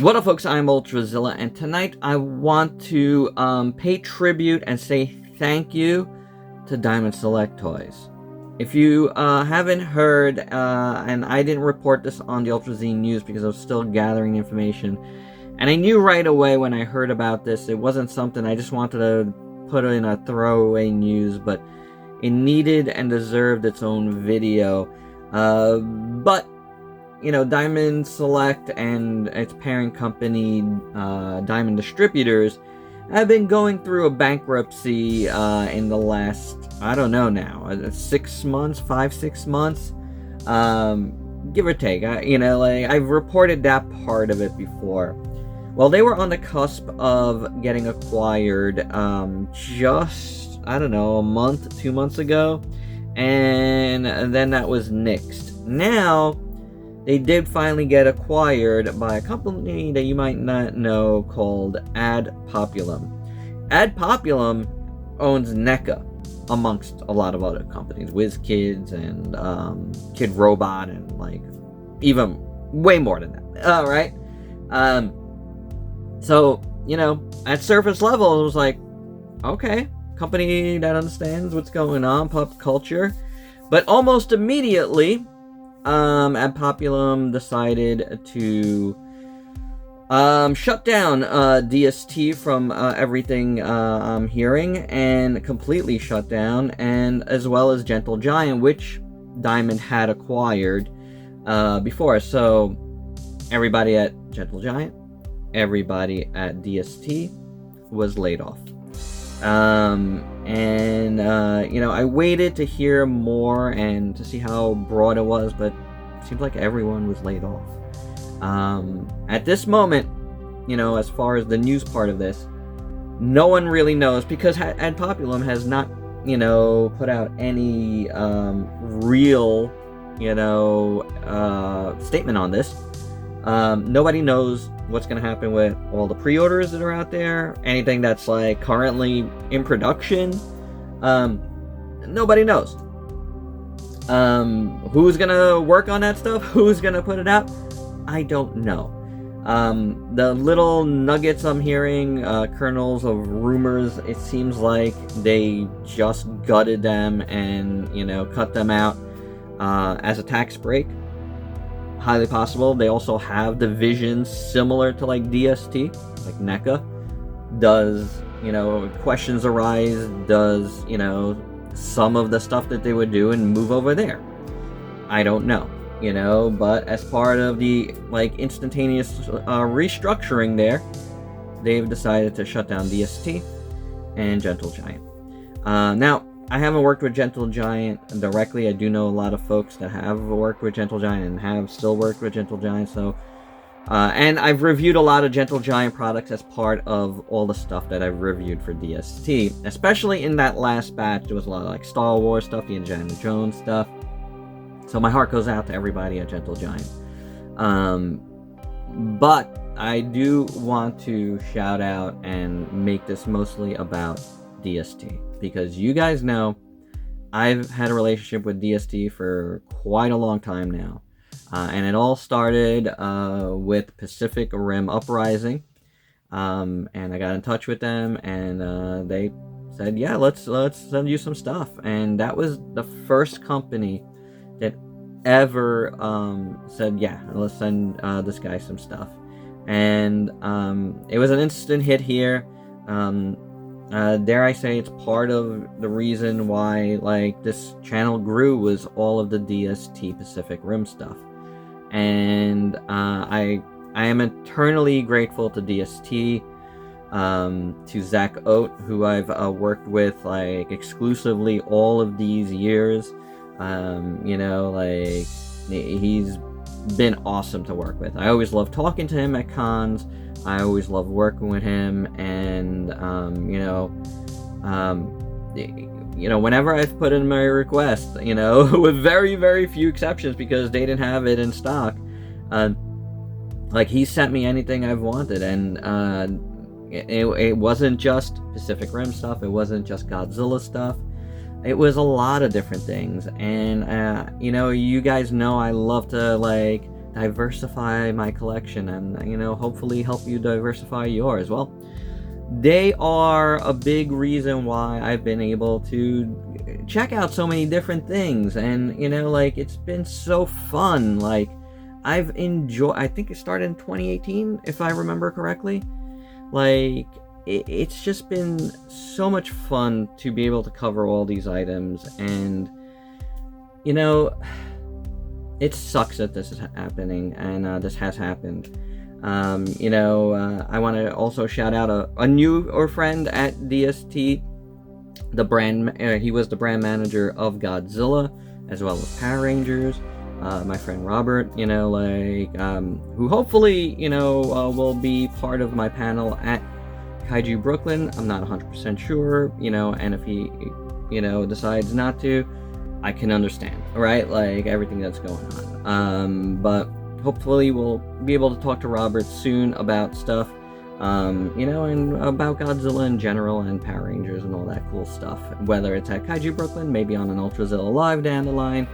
What up, folks? I'm Ultrazilla, and tonight I want to pay tribute and say thank you to Diamond Select Toys. If you haven't heard, and I didn't report this on the Ultrazilla news because I was still gathering information, and I knew right away when I heard about this, it wasn't something I just wanted to put in a throwaway news, but it needed and deserved its own video. But you know, Diamond Select and its parent company, Diamond Distributors, have been going through a bankruptcy in the last, I don't know now, 6 months, 5-6 months, give or take. I've reported that part of it before. Well, they were on the cusp of getting acquired just, I don't know, a month, 2 months ago, and then that was nixed. Now, they did finally get acquired by a company that you might not know called Ad Populum. Ad Populum owns NECA, amongst a lot of other companies, WizKids and Kid Robot, and like even way more than that. All right. So you know, at surface level, it was like, okay, company that understands what's going on, pop culture, but almost immediately, Ad Populum decided to shut down DST from everything I'm hearing, and completely shut down, and as well as Gentle Giant, which Diamond had acquired before. So everybody at Gentle Giant, everybody at DST was laid off. You know, I waited to hear more and to see how broad it was, but it seems like everyone was laid off. At this moment, you know, as far as the news part of this, no one really knows, because Ad Populum has not, you know, put out any real, you know, statement on this. Nobody knows what's going to happen with all the pre-orders that are out there, anything that's like currently in production. Nobody knows. Who's going to work on that stuff? Who's going to put it out? I don't know. The little nuggets I'm hearing, kernels of rumors, it seems like they just gutted them and, you know, cut them out as a tax break. Highly possible. They also have divisions similar to like DST, like NECA. Does, you know, questions arise? Does, you know, some of the stuff that they would do and move over there? I don't know, you know, but as part of the like instantaneous restructuring there, they've decided to shut down DST and Gentle Giant. Now, I haven't worked with Gentle Giant directly. I do know a lot of folks that have worked with Gentle Giant and have still worked with Gentle Giant. So, and I've reviewed a lot of Gentle Giant products as part of all the stuff that I've reviewed for DST. Especially in that last batch, there was a lot of like Star Wars stuff, the Indiana Jones stuff. So my heart goes out to everybody at Gentle Giant. But I do want to shout out and make this mostly about DST. Because you guys know, I've had a relationship with DST for quite a long time now. And it all started with Pacific Rim Uprising. And I got in touch with them, and they said, yeah, let's send you some stuff. And that was the first company that ever said, yeah, let's send this guy some stuff. And it was an instant hit here. Dare I say, it's part of the reason why like this channel grew, was all of the DST Pacific Rim stuff. And I am eternally grateful to DST, to Zach Oat, who I've worked with like exclusively all of these years. You know, like he's been awesome to work with. I always love talking to him at cons. I always love working with him, and you know, whenever I've put in my request, you know, with very, very few exceptions because they didn't have it in stock, like he sent me anything I've wanted, and it wasn't just Pacific Rim stuff, it wasn't just Godzilla stuff, it was a lot of different things. And you know, you guys know I love to like diversify my collection and, hopefully help you diversify yours. Well, they are a big reason why I've been able to check out so many different things, and it's been so fun. Like, I've enjoyed, I think it started in 2018 if I remember correctly. Like, it's just been so much fun to be able to cover all these items, and it sucks that this is happening, and this has happened. I want to also shout out a new friend at DST, the brand. He was the brand manager of Godzilla as well as Power Rangers. My friend Robert, who hopefully will be part of my panel at Kaiju Brooklyn. I'm not 100% sure, and if he decides not to, I can understand, right? Like, everything that's going on. But hopefully we'll be able to talk to Robert soon about stuff, and about Godzilla in general and Power Rangers and all that cool stuff. Whether it's at Kaiju Brooklyn, maybe on an Ultrazilla Live down the line.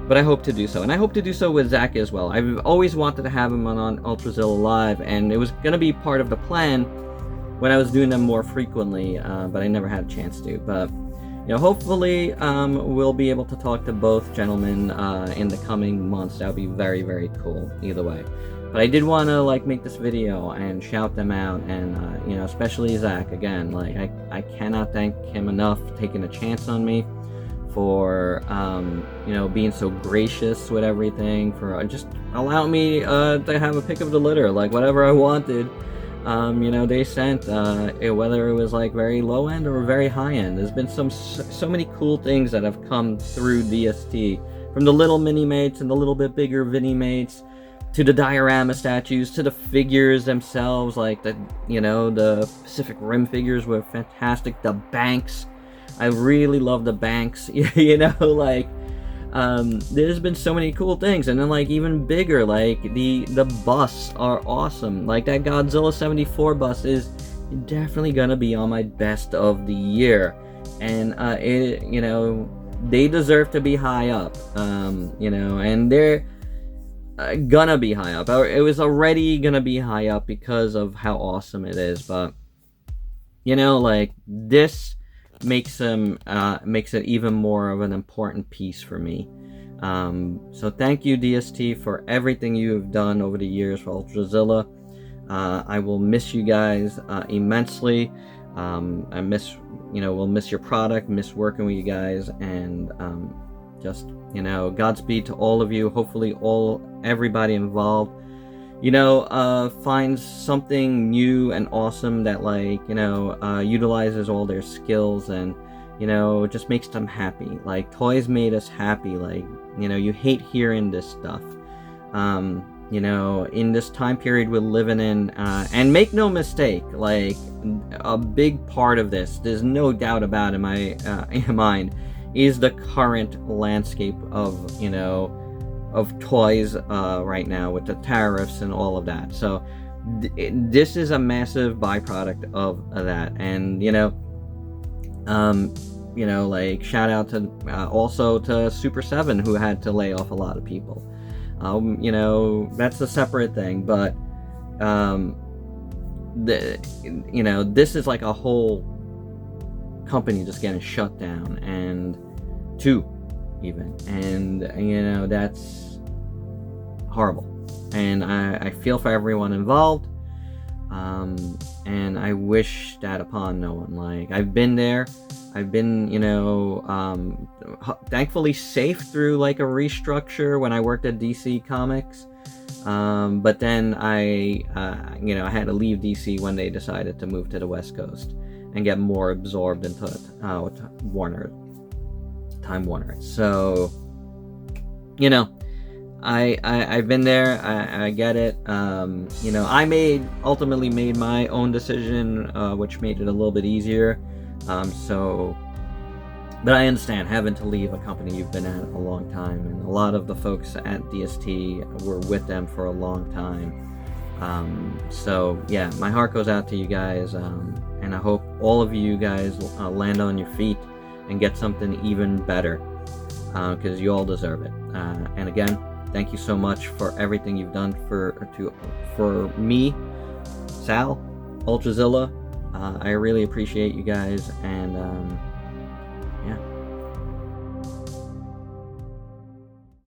But I hope to do so. And I hope to do so with Zach as well. I've always wanted to have him on Ultrazilla Live, and it was going to be part of the plan when I was doing them more frequently, but I never had a chance to. But hopefully we'll be able to talk to both gentlemen in the coming months. That would be very, very cool either way. But I did want to make this video and shout them out, and especially Zach again. I cannot thank him enough for taking a chance on me, for being so gracious with everything, for just allowing me to have a pick of the litter, whatever I wanted. They sent, whether it was very low end or very high end. There's been so many cool things that have come through DST, from the little mini mates and the little bit bigger mini mates, to the diorama statues, to the figures themselves, the Pacific Rim figures were fantastic. The banks, I really love the banks. There's been so many cool things, and then even bigger, the busts are awesome. That Godzilla 74 bust is definitely gonna be on my best of the year, and they deserve to be high up, and they're gonna be high up. It was already gonna be high up because of how awesome it is, but this makes it even more of an important piece for me. So thank you, DST, for everything you have done over the years for Ultrazilla. I will miss you guys immensely. We'll miss your product, miss working with you guys, and Godspeed to all of you. Hopefully everybody involved finds something new and awesome that utilizes all their skills, and just makes them happy. Toys made us happy. You hate hearing this stuff, in this time period we're living in, and make no mistake, a big part of this, there's no doubt about it in my mind, is the current landscape of toys right now, with the tariffs and all of that. So this is a massive byproduct of that, and shout out to also to Super 7, who had to lay off a lot of people. That's a separate thing, but this is a whole company just getting shut down, and two even, and that's horrible, and I feel for everyone involved, and I wish that upon no one. I've been there, I've been thankfully safe through a restructure when I worked at DC Comics, but then I had to leave DC when they decided to move to the West Coast and get more absorbed into Time Warner. So I've been there. I get it. I ultimately made my own decision, which made it a little bit easier. But I understand having to leave a company you've been at a long time, and a lot of the folks at DST were with them for a long time. So yeah, my heart goes out to you guys, and I hope all of you guys land on your feet and get something even better, because you all deserve it. And again, thank you so much for everything you've done for me, Sal, Ultrazilla. I really appreciate you guys, and